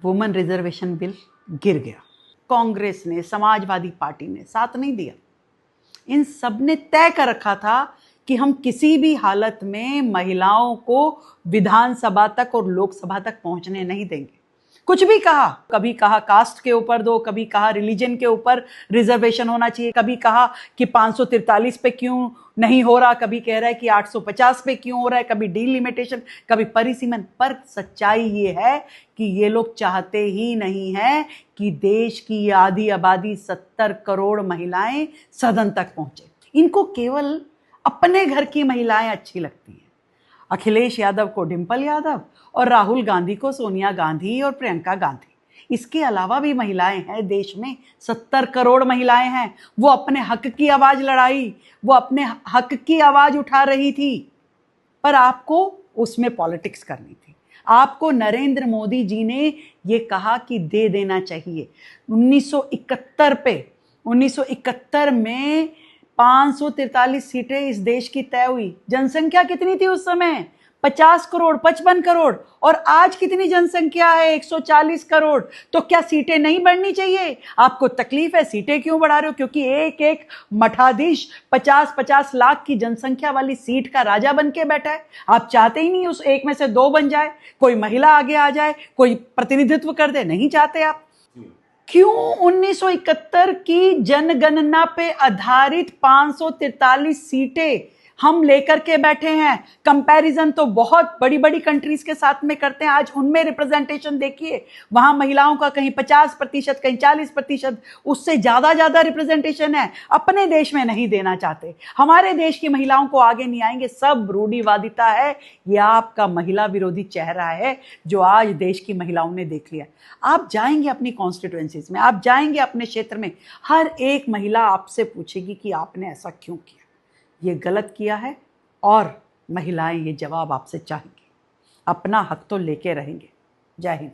Women reservation bill गिर गया। कांग्रेस ने, समाजवादी पार्टी ने साथ नहीं दिया। इन सब ने तय कर रखा था कि हम किसी भी हालत में महिलाओं को विधानसभा तक और लोकसभा तक पहुंचने नहीं देंगे। कुछ भी कहा, कभी कहा कास्ट के ऊपर दो, कभी कहा रिलीजन के ऊपर रिजर्वेशन होना चाहिए, कभी कहा कि 543 पे क्यों नहीं हो रहा, कभी कह रहा है कि 850 पे क्यों हो रहा है, कभी डिलिमिटेशन, कभी परिसीमन। पर सच्चाई ये है कि ये लोग चाहते ही नहीं है कि देश की आधी आबादी 70 करोड़ महिलाएं सदन तक पहुंचे। इनको केवल अपने घर की महिलाएं अच्छी लगती हैं। अखिलेश यादव को डिंपल यादव और राहुल गांधी को सोनिया गांधी और प्रियंका गांधी। इसके अलावा भी महिलाएं हैं देश में, 70 करोड़ महिलाएं हैं। वो अपने हक की आवाज लड़ाई, वो अपने हक की आवाज उठा रही थी। पर आपको उसमें पॉलिटिक्स करनी थी। आपको नरेंद्र मोदी जी ने ये कहा कि दे देना चाहिए। 1971 में 543 सीटें इस देश की तय हुई। जनसंख्या कितनी थी उस समय? 50 करोड़, 55 करोड़। और आज कितनी जनसंख्या है? 140 करोड़। तो क्या सीटें नहीं बढ़नी चाहिए? आपको तकलीफ है, सीटें क्यों बढ़ा रहे हो? क्योंकि एक एक मठाधीश 50-50 लाख की जनसंख्या वाली सीट का राजा बन के बैठा है। आप चाहते ही नहीं उस एक में से दो बन जाए, कोई महिला आगे आ जाए, कोई प्रतिनिधित्व कर दे। नहीं चाहते आप। क्यों 1971 की जनगणना पे आधारित 543 सीटें हम लेकर के बैठे हैं? कंपैरिजन तो बहुत बड़ी बड़ी कंट्रीज के साथ में करते हैं। आज उनमें रिप्रेजेंटेशन देखिए, वहां महिलाओं का कहीं 50%, कहीं 40%, उससे ज्यादा रिप्रेजेंटेशन है। अपने देश में नहीं देना चाहते, हमारे देश की महिलाओं को आगे नहीं आएंगे। सब रूढ़िवादिता है। यह आपका महिला विरोधी चेहरा है जो आज देश की महिलाओं ने देख लिया। आप जाएंगे अपनी कॉन्स्टिट्यूएंसीज में, आप जाएंगे अपने क्षेत्र में, हर एक महिला आपसे पूछेगी कि आपने ऐसा क्यों किया, ये गलत किया है। और महिलाएं ये जवाब आपसे चाहेंगी। अपना हक तो लेके रहेंगे। जय हिंद।